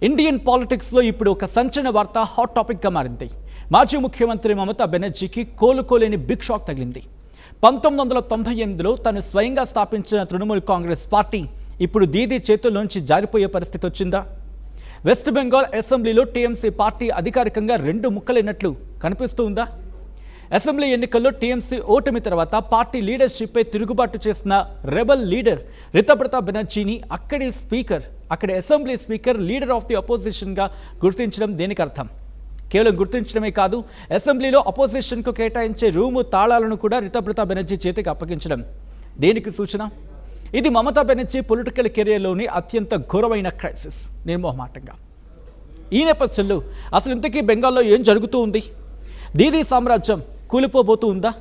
Indian పాలిటిక్స్లో ఇప్పుడు ఒక సంచలన వార్త హాట్ టాపిక్గా మారింది. మాజీ ముఖ్యమంత్రి మమతా బెనర్జీకి కోలుకోలేని బిగ్ షాక్ తగిలింది. 1998లో తను స్వయంగా స్థాపించిన తృణమూల్ కాంగ్రెస్ పార్టీ ఇప్పుడు దీదీ చేతుల్లోంచి జారిపోయే పరిస్థితి వచ్చిందా? వెస్ట్ బెంగాల్ అసెంబ్లీలో టీఎంసీ పార్టీ అధికారికంగా 2 ముక్కలైనట్లు కనిపిస్తూ ఉందా? అసెంబ్లీ ఎన్నికల్లో టీఎంసీ ఓటమి తర్వాత పార్టీ లీడర్షిప్పై తిరుగుబాటు చేసిన రెబల్ లీడర్ రితప్రతాప్ బెనర్జీని అక్కడి assembly speaker leader of the అపోజిషన్గా గుర్తించడం దేనికి అర్థం? కేవలం గుర్తించడమే కాదు, అసెంబ్లీలో అపోజిషన్కు కేటాయించే రూము తాళాలను కూడా రితప్రతాప్ బెనర్జీ చేతికి అప్పగించడం దేనికి సూచన? ఇది మమతా బెనర్జీ పొలిటికల్ కెరియర్లోని అత్యంత ఘోరమైన క్రైసిస్ నిర్మోహమాటంగా. ఈ నేపథ్యంలో అసలు ఇంతకీ బెంగాల్లో ఏం జరుగుతూ ఉంది? దీదీ సామ్రాజ్యం కూలిపోబోతూ ఉందా?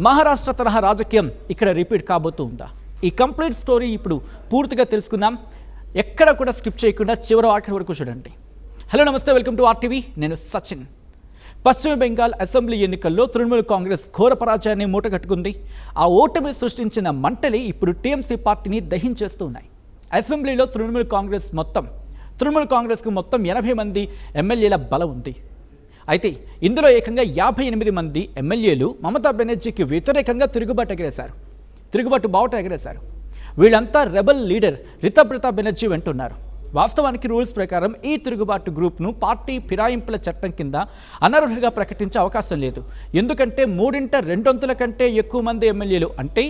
మహారాష్ట్ర తరహా రాజకీయం ఇక్కడ రిపీట్ కాబోతూ ఉందా? ఈ కంప్లీట్ స్టోరీ ఇప్పుడు పూర్తిగా తెలుసుకుందాం. ఎక్కడ కూడా స్కిప్ చేయకుండా చివరి ఆఖరి వరకు చూడండి. హలో నమస్తే, వెల్కమ్ టు ఆర్టీవీ. నేను సచిన్. పశ్చిమ బెంగాల్ అసెంబ్లీ ఎన్నికల్లో తృణమూల్ కాంగ్రెస్ ఘోర పరాజయాన్ని మూటగట్టుకుంది. ఆ ఓటమి సృష్టించిన మంటలే ఇప్పుడు టీఎంసీ పార్టీని దహించేస్తూ ఉన్నాయి. అసెంబ్లీలో తృణమూల్ కాంగ్రెస్కు మొత్తం 80 మంది ఎమ్మెల్యేల బలం ఉంది. అయితే ఇందులో ఏకంగా 58 మంది ఎమ్మెల్యేలు మమతా బెనర్జీకి వ్యతిరేకంగా తిరుగుబాటు బావుట ఎగరేశారు. వీళ్ళంతా రెబల్ లీడర్ రితప్రతాప్ బెనర్జీ వెంటున్నారు. వాస్తవానికి రూల్స్ ప్రకారం ఈ తిరుగుబాటు గ్రూప్ను పార్టీ ఫిరాయింపుల చట్టం కింద అనర్హులుగా ప్రకటించే అవకాశం లేదు. ఎందుకంటే 3/2 కంటే ఎక్కువ మంది ఎమ్మెల్యేలు అంటే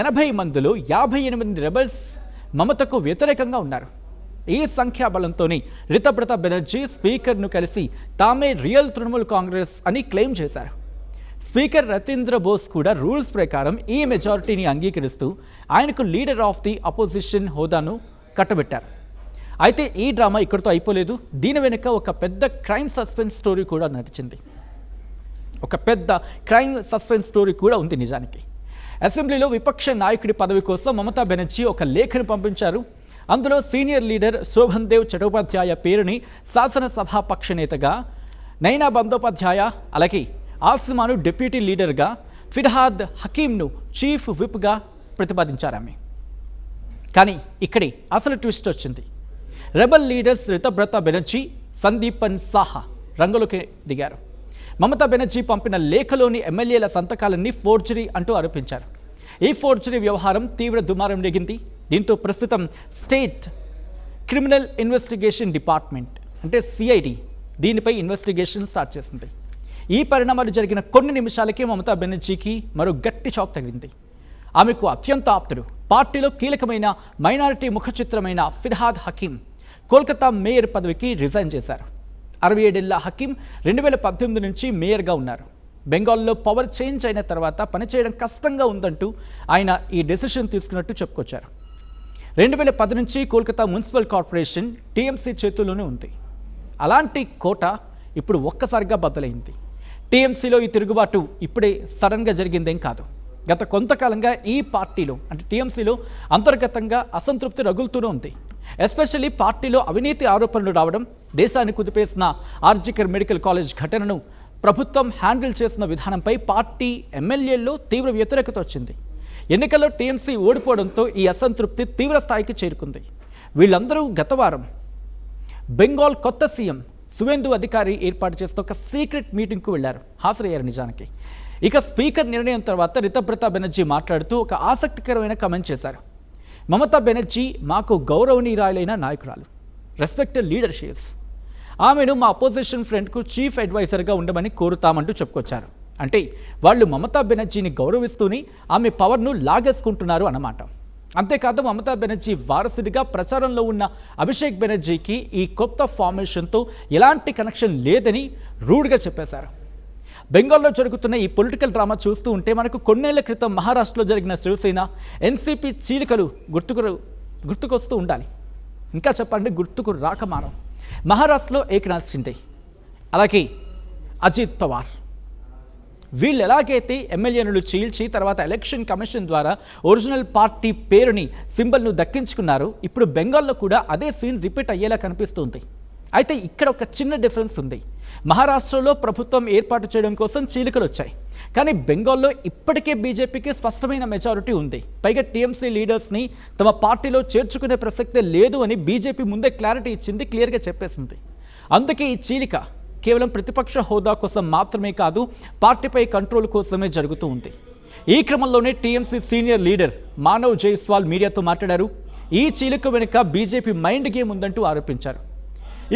80 మందిలో 58 రెబల్స్ మమతకు వ్యతిరేకంగా ఉన్నారు. ఈ సంఖ్యాబలంతోనే రితప్రతాప్ బెనర్జీ స్పీకర్ను కలిసి తామే రియల్ తృణమూల్ కాంగ్రెస్ అని క్లెయిమ్ చేశారు. స్పీకర్ రతీంద్ర బోస్ కూడా రూల్స్ ప్రకారం ఈ మెజారిటీని అంగీకరిస్తూ ఆయనకు లీడర్ ఆఫ్ ది అపోజిషన్ హోదాను కట్టబెట్టారు. అయితే ఈ డ్రామా ఇక్కడితో అయిపోలేదు. దీని వెనుక ఒక పెద్ద క్రైమ్ సస్పెన్స్ స్టోరీ కూడా ఉంది. నిజానికి అసెంబ్లీలో విపక్ష నాయకుడి పదవి కోసం మమతా బెనర్జీ ఒక లేఖను పంపించారు. అందులో సీనియర్ లీడర్ శోభన్దేవ్ చటోపాధ్యాయ పేరుని శాసనసభాపక్ష నేతగా, నైనా బందోపాధ్యాయ అలాగే ఆస్మాను డిప్యూటీ లీడర్గా, ఫిర్హాద్ హకీంను చీఫ్ విప్గా ప్రతిపాదించారామె. కానీ ఇక్కడే అసలు ట్విస్ట్ వచ్చింది. రెబల్ లీడర్స్ రితప్రతాప్ బెనర్జీ, సందీపన్ సాహా రంగంలోకి దిగారు. మమతా బెనర్జీ పంపిన లేఖలోని ఎమ్మెల్యేల సంతకాలన్నీ ఫోర్జరీ అంటూ ఆరోపించారు. ఈ ఫోర్జరీ వ్యవహారం తీవ్ర దుమారం రేగింది. దీంతో ప్రస్తుతం స్టేట్ క్రిమినల్ ఇన్వెస్టిగేషన్ డిపార్ట్మెంట్ అంటే సిఐడి దీనిపై ఇన్వెస్టిగేషన్ స్టార్ట్ చేసింది. ఈ పరిణామాలు జరిగిన కొన్ని నిమిషాలకే మమతా బెనర్జీకి మరో గట్టి షాక్ తగిలింది. ఆమెకు అత్యంత ఆప్తుడు, పార్టీలో కీలకమైన మైనారిటీ ముఖచిత్రమైన ఫిర్హాద్ హకీం కోల్కతా మేయర్ పదవికి రిజైన్ చేశారు. 67 ఏళ్ల హకీం 2018 నుంచి మేయర్గా ఉన్నారు. బెంగాల్లో పవర్ చేంజ్ అయిన తర్వాత పనిచేయడం కష్టంగా ఉందంటూ ఆయన ఈ డెసిషన్ తీసుకున్నట్టు చెప్పుకొచ్చారు. 2010 నుంచి కోల్కతా మున్సిపల్ కార్పొరేషన్ టీఎంసీ చేతుల్లోనే ఉంది. అలాంటి కోట ఇప్పుడు ఒక్కసారిగా బద్దలైంది. టీఎంసీలో ఈ తిరుగుబాటు ఇప్పుడే సడన్గా జరిగిందేం కాదు. గత కొంతకాలంగా ఈ పార్టీలో అంటే టీఎంసీలో అంతర్గతంగా అసంతృప్తి రగులుతూనే ఉంది. ఎస్పెషల్లీ పార్టీలో అవినీతి ఆరోపణలు రావడం, దేశాన్ని కుదిపేసిన ఆర్జికర్ మెడికల్ కాలేజ్ ఘటనను ప్రభుత్వం హ్యాండిల్ చేసిన విధానంపై పార్టీ ఎమ్మెల్యేల్లో తీవ్ర వ్యతిరేకత వచ్చింది. ఎన్నికల్లో టీఎంసీ ఓడిపోవడంతో ఈ అసంతృప్తి తీవ్ర స్థాయికి చేరుకుంది. వీళ్ళందరూ గత వారం బెంగాల్ కొత్త సీఎం సువేందు అధికారి ఏర్పాటు చేసిన ఒక సీక్రెట్ మీటింగ్కు వెళ్లారు, హాజరయ్యారు. నిజానికి ఇక స్పీకర్ నిర్ణయం తర్వాత రితప్రతాప్ బెనర్జీ మాట్లాడుతూ ఒక ఆసక్తికరమైన కమెంట్ చేశారు. మమతా బెనర్జీ మాకు గౌరవనీయురాలైన నాయకురాలు, రెస్పెక్టెడ్ లీడర్షిప్స్. ఆమెను మా అపోజిషన్ ఫ్రెండ్కు చీఫ్ అడ్వైజర్గా ఉండమని కోరుతామంటూ చెప్పుకొచ్చారు. అంటే వాళ్ళు మమతా బెనర్జీని గౌరవిస్తూనే ఆమె పవర్ను లాగేసుకుంటున్నారు అన్నమాట. అంతేకాదు మమతా బెనర్జీ వారసుడిగా ప్రచారంలో ఉన్న అభిషేక్ బెనర్జీకి ఈ కొత్త ఫార్మేషన్తో ఎలాంటి కనెక్షన్ లేదని రూడ్గా చెప్పేశారు. బెంగాల్లో జరుగుతున్న ఈ పొలిటికల్ డ్రామా చూస్తూ ఉంటే మనకు కొన్నేళ్ల క్రితం మహారాష్ట్రలో జరిగిన శివసేన ఎన్సీపీ చీలికలు గుర్తుకొస్తూ ఉండాలి. ఇంకా చెప్పండి, గుర్తుకు రాకమానం. మహారాష్ట్రలో ఏక్నాథ్ షిండే అలాగే అజిత్ పవార్ వీళ్ళు ఎలాగైతే ఎమ్మెల్యేలను చీల్చి తర్వాత ఎలక్షన్ కమిషన్ ద్వారా ఒరిజినల్ పార్టీ పేరుని సింబల్ను దక్కించుకున్నారో, ఇప్పుడు బెంగాల్లో కూడా అదే సీన్ రిపీట్ అయ్యేలా కనిపిస్తుంది. అయితే ఇక్కడ ఒక చిన్న డిఫరెన్స్ ఉంది. మహారాష్ట్రలో ప్రభుత్వం ఏర్పాటు చేయడం కోసం చీలికలు వచ్చాయి, కానీ బెంగాల్లో ఇప్పటికే బీజేపీకి స్పష్టమైన మెజారిటీ ఉంది. పైగా టీఎంసీ లీడర్స్ని తమ పార్టీలో చేర్చుకునే ప్రసక్తే లేదు అని బీజేపీ ముందే క్లారిటీ ఇచ్చింది, క్లియర్గా చెప్పేసింది. అందుకే ఈ చీలిక కేవలం ప్రతిపక్ష హోదా కోసం మాత్రమే కాదు, పార్టీపై కంట్రోల్ కోసమే జరుగుతూ ఉంది. ఈ క్రమంలోనే TMC senior leader Manav Jaiswal మీడియాతో మాట్లాడారు. ఈ చీలిక వెనుక బీజేపీ మైండ్ గేమ్ ఉందంటూ ఆరోపించారు.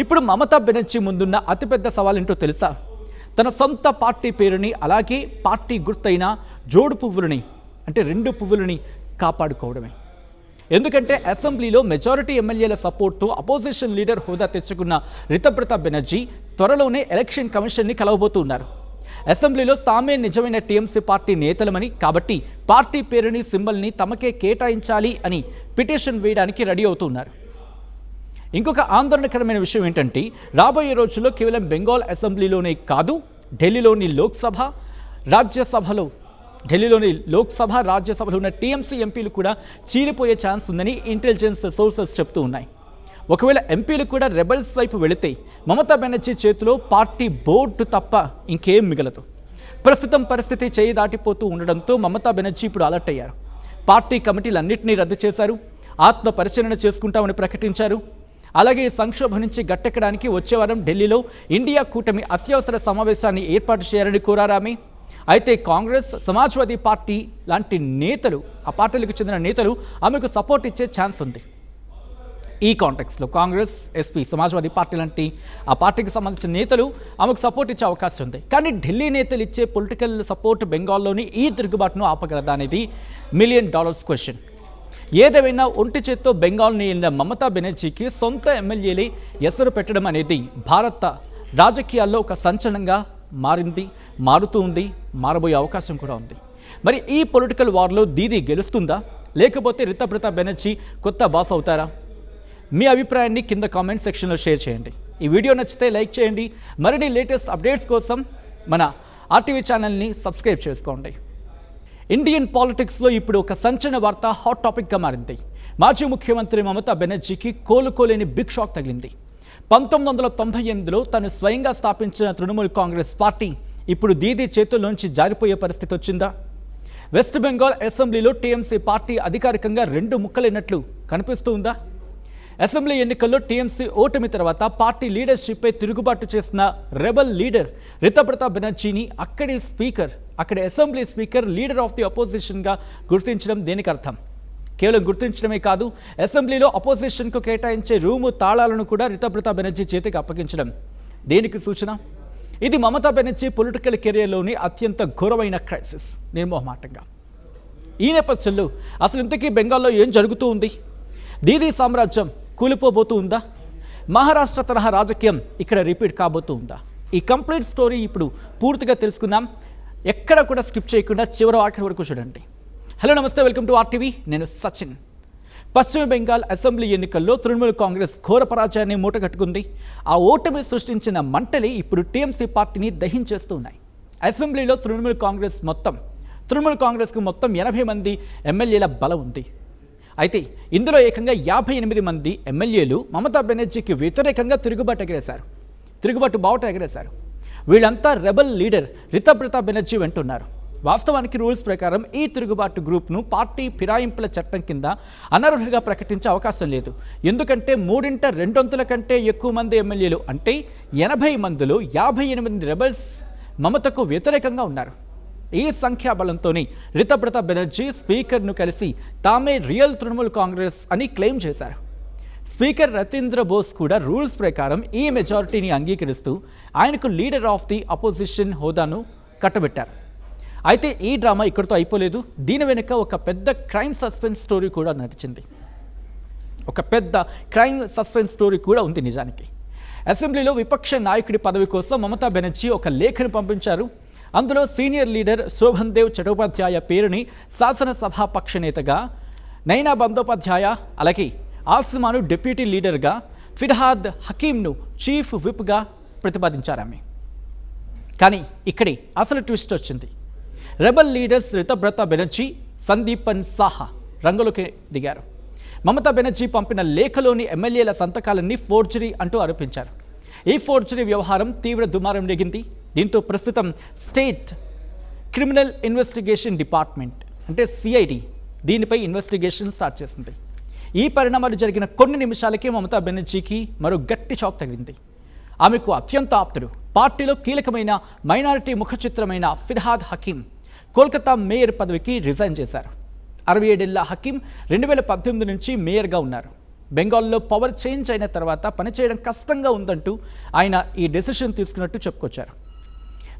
ఇప్పుడు మమతా బెనర్జీ ముందున్న అతిపెద్ద సవాల్ ఏంటో తెలుసా? తన సొంత పార్టీ పేరుని, అలాగే పార్టీ గుర్తైన జోడు పువ్వులని, అంటే 2 పువ్వులని కాపాడుకోవడమే. ఎందుకంటే అసెంబ్లీలో మెజారిటీ ఎమ్మెల్యేల సపోర్ట్తో అపోజిషన్ లీడర్ హోదా తెచ్చుకున్న రితప్రతాప్ బెనర్జీ త్వరలోనే ఎలక్షన్ కమిషన్ని కలవబోతున్నారు. అసెంబ్లీలో తామే నిజమైన టీఎంసీ పార్టీ నేతలమని, కాబట్టి పార్టీ పేరుని, సింబల్ని తమకే కేటాయించాలి అని పిటిషన్ వేయడానికి రెడీ అవుతున్నారు. ఇంకొక ఆందోళనకరమైన విషయం ఏంటంటే, రాబోయే రోజుల్లో కేవలం బెంగాల్ అసెంబ్లీలోనే కాదు, ఢిల్లీలోని రాజ్యసభలో ఉన్న టీఎంసీ ఎంపీలు కూడా చీలిపోయే ఛాన్స్ ఉందని ఇంటెలిజెన్స్ సోర్సెస్ చెప్తూ ఉన్నాయి. ఒకవేళ ఎంపీలు కూడా రెబల్స్ వైపు వెళితే మమతా బెనర్జీ చేతిలో పార్టీ బోర్డు తప్ప ఇంకేం మిగలదు. ప్రస్తుతం పరిస్థితి చేయి దాటిపోతూ ఉండడంతో మమతా బెనర్జీ ఇప్పుడు అలర్ట్ అయ్యారు. పార్టీ కమిటీలన్నింటినీ రద్దు చేశారు, ఆత్మ పరిశీలన చేసుకుంటామని ప్రకటించారు. అలాగే సంక్షోభం నుంచి గట్టెక్కడానికి వచ్చే వారం ఢిల్లీలో ఇండియా కూటమి అత్యవసర సమావేశాన్ని ఏర్పాటు చేయాలని కోరారామె. అయితే కాంగ్రెస్, సమాజ్వాదీ పార్టీ లాంటి నేతలు, ఆ పార్టీలకు చెందిన నేతలు ఆమెకు సపోర్ట్ ఇచ్చే ఛాన్స్ ఉంది. ఈ కాంటెక్స్లో కాంగ్రెస్, ఎస్పీ, సమాజ్వాదీ పార్టీ లాంటి ఆ పార్టీకి సంబంధించిన నేతలు ఆమెకు సపోర్ట్ ఇచ్చే అవకాశం ఉంది. కానీ ఢిల్లీ నేతలు ఇచ్చే పొలిటికల్ సపోర్ట్ బెంగాల్లోని ఈ తిరుగుబాటును ఆపగలదా అనేది $1 మిలియన్ క్వశ్చన్. ఏదేమైనా ఒంటి చేత్తో బెంగాల్ని వెళ్ళిన మమతా బెనర్జీకి సొంత ఎమ్మెల్యేలే ఎసరు పెట్టడం అనేది భారత రాజకీయాల్లో ఒక సంచలనంగా మారుతూ ఉంది, మారబోయే అవకాశం కూడా ఉంది. మరి ఈ పొలిటికల్ వార్లో దీదీ గెలుస్తుందా, లేకపోతే రితప్రతాప్ బెనర్జీ కొత్త బాస్ అవుతారా? మీ అభిప్రాయాన్ని కింద కామెంట్ సెక్షన్లో షేర్ చేయండి. ఈ వీడియో నచ్చితే లైక్ చేయండి. మరిన్ని లేటెస్ట్ అప్డేట్స్ కోసం మన RTV ఛానల్ని సబ్స్క్రైబ్ చేసుకోండి. ఇండియన్ పాలిటిక్స్లో ఇప్పుడు ఒక సంచలన వార్త హాట్ టాపిక్గా మారింది. మాజీ ముఖ్యమంత్రి మమతా బెనర్జీకి కోలుకోలేని బిగ్ షాక్ తగిలింది. 1998లో తను స్వయంగా స్థాపించిన తృణమూల్ కాంగ్రెస్ పార్టీ ఇప్పుడు దీదీ చేతుల్లోంచి జారిపోయే పరిస్థితి వచ్చిందా? వెస్ట్ బెంగాల్ అసెంబ్లీలో టీఎంసీ పార్టీ అధికారికంగా 2 ముక్కలైనట్లు కనిపిస్తూ ఉందా? అసెంబ్లీ ఎన్నికల్లో టీఎంసీ ఓటమి తర్వాత పార్టీ లీడర్షిప్పై తిరుగుబాటు చేసిన రెబల్ లీడర్ రితప్రతాప్ బెనర్జీని అక్కడి assembly speaker leader of the అపోజిషన్గా గుర్తించడం దేనికి అర్థం? కేవలం గుర్తించడమే కాదు, అసెంబ్లీలో అపోజిషన్కు కేటాయించే రూము తాళాలను కూడా రితప్రతాప్ బెనర్జీ చేతికి అప్పగించడం దేనికి సూచన? ఇది మమతా బెనర్జీ పొలిటికల్ కెరియర్లోని అత్యంత ఘోరమైన క్రైసిస్, నిర్మోహమాటంగా. ఈ నేపథ్యంలో అసలు ఇంతకీ బెంగాల్లో ఏం జరుగుతూ ఉంది? దీదీ సామ్రాజ్యం కూలిపోబోతూ ఉందా? మహారాష్ట్ర తరహా రాజకీయం ఇక్కడ రిపీట్ కాబోతూ ఉందా? ఈ కంప్లీట్ స్టోరీ ఇప్పుడు పూర్తిగా తెలుసుకుందాం. ఎక్కడ కూడా స్కిప్ చేయకుండా చివరి ఆఖరి వరకు చూడండి. హలో, నమస్తే, వెల్కమ్ టు RTV. నేను సచిన్. పశ్చిమ బెంగాల్ అసెంబ్లీ ఎన్నికల్లో తృణమూల్ కాంగ్రెస్ ఘోర పరాజయాన్ని మూటగట్టుకుంది. ఆ ఓటమి సృష్టించిన మంటలే ఇప్పుడు టీఎంసీ పార్టీని దహించేస్తూ ఉన్నాయి. అసెంబ్లీలో తృణమూల్ కాంగ్రెస్కు మొత్తం 80 మంది ఎమ్మెల్యేల బలం ఉంది. అయితే ఇందులో ఏకంగా 58 మంది ఎమ్మెల్యేలు మమతా బెనర్జీకి వ్యతిరేకంగా తిరుగుబాటు బావుట ఎగరేశారు. వీళ్ళంతా రెబల్ లీడర్ రితప్రతాప్ బెనర్జీ వెంటున్నారు. వాస్తవానికి రూల్స్ ప్రకారం ఈ తిరుగుబాటు గ్రూప్ను పార్టీ ఫిరాయింపుల చట్టం కింద అనర్హులుగా ప్రకటించే అవకాశం లేదు. ఎందుకంటే 3/2 కంటే ఎక్కువ మంది ఎమ్మెల్యేలు, అంటే 80 మందిలో 58 రెబల్స్ మమతకు వ్యతిరేకంగా ఉన్నారు. ఈ సంఖ్యాబలంతోనే రితప్రతాప్ బెనర్జీ స్పీకర్ను కలిసి తామే రియల్ తృణమూల్ కాంగ్రెస్ అని క్లెయిమ్ చేశారు. స్పీకర్ రతీంద్ర బోస్ కూడా రూల్స్ ప్రకారం ఈ మెజారిటీని అంగీకరిస్తూ ఆయనకు లీడర్ ఆఫ్ ది అపోజిషన్ హోదాను కట్టబెట్టారు. అయితే ఈ డ్రామా ఇక్కడితో అయిపోలేదు. దీని వెనుక ఒక పెద్ద క్రైమ్ సస్పెన్స్ స్టోరీ కూడా ఉంది. నిజానికి అసెంబ్లీలో విపక్ష నాయకుడి పదవి కోసం మమతా బెనర్జీ ఒక లేఖను పంపించారు. అందులో సీనియర్ లీడర్ శోభన్దేవ్ చటోపాధ్యాయ పేరుని శాసనసభా పక్ష నేతగా, నైనా బందోపాధ్యాయ అలాగే ఆస్మాను డిప్యూటీ లీడర్గా, ఫిర్హాద్ హకీంను చీఫ్ విప్గా ప్రతిపాదించారామె. కానీ ఇక్కడే అసలు ట్విస్ట్ వచ్చింది. రెబల్ లీడర్స్ రితప్రతాప్ బెనర్జీ, సందీపన్ సాహా రంగంలోకి దిగారు. మమతా బెనర్జీ పంపిన లేఖలోని ఎమ్మెల్యేల సంతకాలన్నీ ఫోర్జరీ అంటూ ఆరోపించారు. ఈ ఫోర్జరీ వ్యవహారం తీవ్ర దుమారం రేగింది. దీంతో ప్రస్తుతం స్టేట్ క్రిమినల్ ఇన్వెస్టిగేషన్ డిపార్ట్మెంట్ అంటే సిఐడి దీనిపై ఇన్వెస్టిగేషన్ స్టార్ట్ చేసింది. ఈ పరిణామాలు జరిగిన కొన్ని నిమిషాలకే మమతా బెనర్జీకి మరో గట్టి షాక్ తగిలింది. ఆమెకు అత్యంత ఆప్తుడు, పార్టీలో కీలకమైన మైనారిటీ ముఖచిత్రమైన ఫిర్హాద్ హకీం కోల్కతా మేయర్ పదవికి రిజైన్ చేశారు. 67 ఏళ్ల హకీం 2018 నుంచి మేయర్గా ఉన్నారు. బెంగాల్లో పవర్ చేంజ్ అయిన తర్వాత పనిచేయడం కష్టంగా ఉందంటూ ఆయన ఈ డెసిషన్ తీసుకున్నట్టు చెప్పుకొచ్చారు.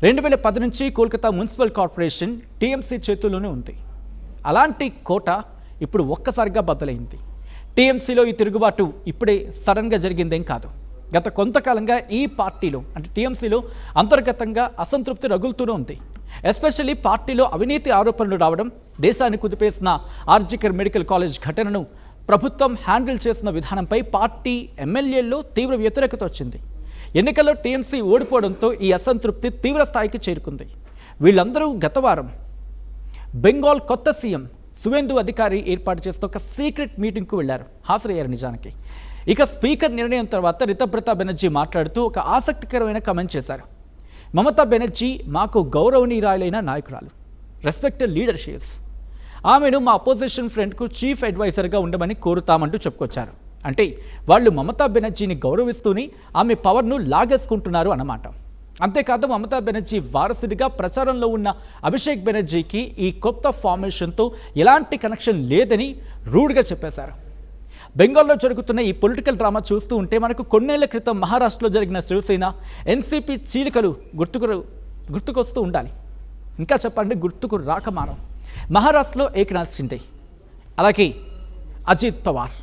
2010 నుంచి కోల్కతా మున్సిపల్ కార్పొరేషన్ టీఎంసీ చేతుల్లోనే ఉంది. అలాంటి కోట ఇప్పుడు ఒక్కసారిగా బద్దలైంది. టీఎంసీలో ఈ తిరుగుబాటు ఇప్పుడే సడన్గా జరిగిందేం కాదు. గత కొంతకాలంగా ఈ పార్టీలో అంటే టీఎంసీలో అంతర్గతంగా అసంతృప్తి రగులుతూనే ఉంది. ఎస్పెషల్లీ పార్టీలో అవినీతి ఆరోపణలు రావడం, దేశాన్ని కుదిపేసిన ఆర్జికర్ మెడికల్ కాలేజ్ ఘటనను ప్రభుత్వం హ్యాండిల్ చేసిన విధానంపై పార్టీ ఎమ్మెల్యేల్లో తీవ్ర వ్యతిరేకత వచ్చింది. ఎన్నికల్లో టీఎంసీ ఓడిపోవడంతో ఈ అసంతృప్తి తీవ్ర స్థాయికి చేరుకుంది. వీళ్ళందరూ గత వారం బెంగాల్ కొత్త సీఎం సువేందు అధికారి ఏర్పాటు చేసిన ఒక సీక్రెట్ మీటింగ్కు వెళ్లారు, హాజరయ్యారు నిజానికి. ఇక స్పీకర్ నిర్ణయం తర్వాత రితబ్రత బెనర్జీ మాట్లాడుతూ ఒక ఆసక్తికరమైన కమెంట్ చేశారు. మమతా బెనర్జీ మాకు గౌరవనీయురాలైన నాయకురాలు, రెస్పెక్టెడ్ లీడర్షిప్స్. ఆమెను మా అపోజిషన్ ఫ్రెండ్కు చీఫ్ అడ్వైజర్గా ఉండమని కోరుతామంటూ చెప్పుకొచ్చారు. అంటే వాళ్ళు మమతా బెనర్జీని గౌరవిస్తూనే ఆమె పవర్ను లాగేసుకుంటున్నారు అన్నమాట. అంతేకాదు మమతా బెనర్జీ వారసుడిగా ప్రచారంలో ఉన్న అభిషేక్ బెనర్జీకి ఈ కొత్త ఫార్మేషన్తో ఎలాంటి కనెక్షన్ లేదని రూడ్గా చెప్పేశారు. బెంగాల్లో జరుగుతున్న ఈ పొలిటికల్ డ్రామా చూస్తూ ఉంటే మనకు కొన్నేళ్ల క్రితం మహారాష్ట్రలో జరిగిన శివసేన ఎన్సీపీ చీలికలు గుర్తుకొస్తూ ఉండాలి. ఇంకా చెప్పండి, గుర్తుకు రాకమానం. మహారాష్ట్రలో ఏకనాథ్ షిండే, అలాగే అజిత్ పవార్,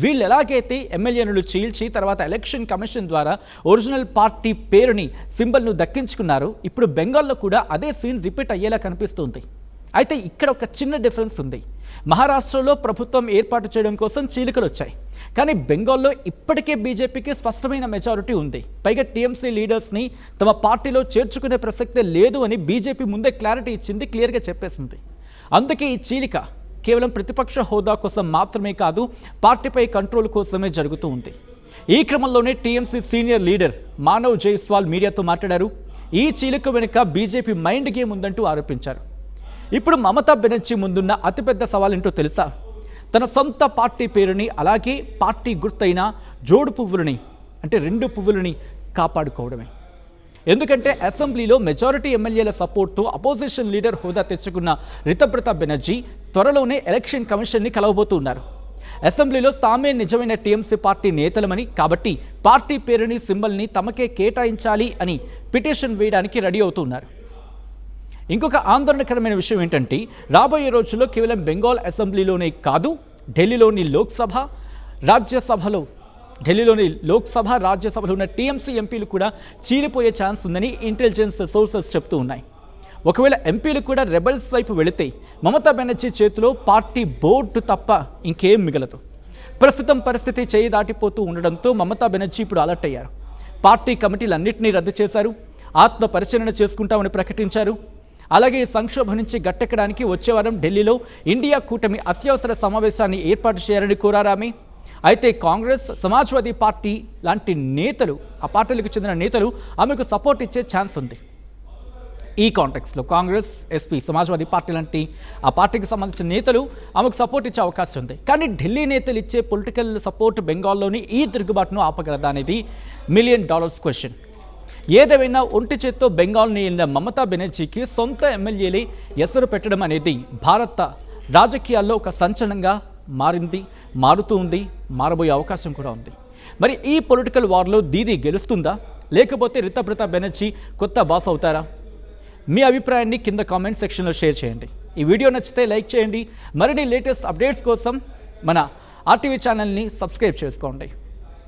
వీళ్ళు ఎలాగైతే ఎమ్మెల్యేలను చీల్చి తర్వాత ఎలక్షన్ కమిషన్ ద్వారా ఒరిజినల్ పార్టీ పేరుని సింబల్ను దక్కించుకున్నారు, ఇప్పుడు బెంగాల్లో కూడా అదే సీన్ రిపీట్ అయ్యేలా కనిపిస్తుంది. అయితే ఇక్కడ ఒక చిన్న డిఫరెన్స్ ఉంది. మహారాష్ట్రలో ప్రభుత్వం ఏర్పాటు చేయడం కోసం చీలికలు వచ్చాయి, కానీ బెంగాల్లో ఇప్పటికే బీజేపీకి స్పష్టమైన మెజారిటీ ఉంది. పైగా టీఎంసీ లీడర్స్ని తమ పార్టీలో చేర్చుకునే ప్రసక్తే లేదు అని బీజేపీ ముందే క్లారిటీ ఇచ్చింది, క్లియర్గా చెప్పేసింది. అందుకే ఈ చీలిక కేవలం ప్రతిపక్ష హోదా కోసం మాత్రమే కాదు, పార్టీపై కంట్రోల్ కోసమే జరుగుతూ ఉంది. ఈ క్రమంలోనే TMC senior leader Manav Jaiswal మీడియాతో మాట్లాడారు. ఈ చీలిక వెనుక బీజేపీ మైండ్ గేమ్ ఉందంటూ ఆరోపించారు. ఇప్పుడు మమతా బెనర్జీ ముందున్న అతిపెద్ద సవాల్ ఏంటో తెలుసా? తన సొంత పార్టీ పేరుని, అలాగే పార్టీ గుర్తైన జోడు పువ్వులని అంటే 2 పువ్వులని కాపాడుకోవడమే. ఎందుకంటే అసెంబ్లీలో మెజారిటీ ఎమ్మెల్యేల సపోర్ట్తో అపోజిషన్ లీడర్ హోదా తెచ్చుకున్న రితబ్రత బెనర్జీ త్వరలోనే ఎలక్షన్ కమిషన్ని కలవబోతున్నారు. అసెంబ్లీలో తామే నిజమైన టీఎంసీ పార్టీ నేతలమని, కాబట్టి పార్టీ పేరుని సింబల్ని తమకే కేటాయించాలి అని పిటిషన్ వేయడానికి రెడీ అవుతున్నారు. ఇంకొక ఆందోళనకరమైన విషయం ఏంటంటే రాబోయే రోజుల్లో కేవలం బెంగాల్ అసెంబ్లీలోనే కాదు, ఢిల్లీలోని రాజ్యసభలో ఉన్న టీఎంసీ ఎంపీలు కూడా చీలిపోయే ఛాన్స్ ఉందని ఇంటెలిజెన్స్ సోర్సెస్ చెప్తూ ఉన్నాయి. ఒకవేళ ఎంపీలు కూడా రెబల్స్ వైపు వెళితే మమతా బెనర్జీ చేతిలో పార్టీ బోర్డు తప్ప ఇంకేం మిగలదు. ప్రస్తుతం పరిస్థితి చేయి దాటిపోతూ ఉండడంతో మమతా బెనర్జీ ఇప్పుడు అలర్ట్ అయ్యారు. పార్టీ కమిటీలన్నింటినీ రద్దు చేశారు, ఆత్మ పరిశీలన చేసుకుంటామని ప్రకటించారు. అలాగే సంక్షోభం నుంచి గట్టెక్కడానికి వచ్చే వారం ఢిల్లీలో ఇండియా కూటమి అత్యవసర సమావేశాన్ని ఏర్పాటు చేయాలని కోరారామె. అయితే కాంగ్రెస్, సమాజ్వాదీ పార్టీ లాంటి నేతలు, ఆ పార్టీలకు చెందిన నేతలు ఆమెకు సపోర్ట్ ఇచ్చే ఛాన్స్ ఉంది. ఈ కాంటెక్స్లో కాంగ్రెస్, ఎస్పీ, సమాజ్వాదీ పార్టీ లాంటి ఆ పార్టీకి సంబంధించిన నేతలు ఆమెకు సపోర్ట్ ఇచ్చే అవకాశం ఉంది. కానీ ఢిల్లీ నేతలు ఇచ్చే పొలిటికల్ సపోర్ట్ బెంగాల్లోని ఈ తిరుగుబాటును ఆపగలదా అనేది $1 మిలియన్ క్వశ్చన్. ఏదేమైనా ఒంటి చేత్తో బెంగాల్ని వెళ్ళిన మమతా బెనర్జీకి సొంత ఎమ్మెల్యేలే ఎసరు పెట్టడం అనేది భారత రాజకీయాల్లో ఒక సంచలనంగా మారుతూ ఉంది, మారబోయే అవకాశం కూడా ఉంది. మరి ఈ పొలిటికల్ వార్లో దీదీ గెలుస్తుందా, లేకపోతే రితబ్రత బెనర్జీ కొత్త బాస్ అవుతారా? మీ అభిప్రాయాన్ని కింద కామెంట్ సెక్షన్లో షేర్ చేయండి. ఈ వీడియో నచ్చితే లైక్ చేయండి. మరిన్ని లేటెస్ట్ అప్డేట్స్ కోసం మన RTV ఛానల్ని సబ్స్క్రైబ్ చేసుకోండి.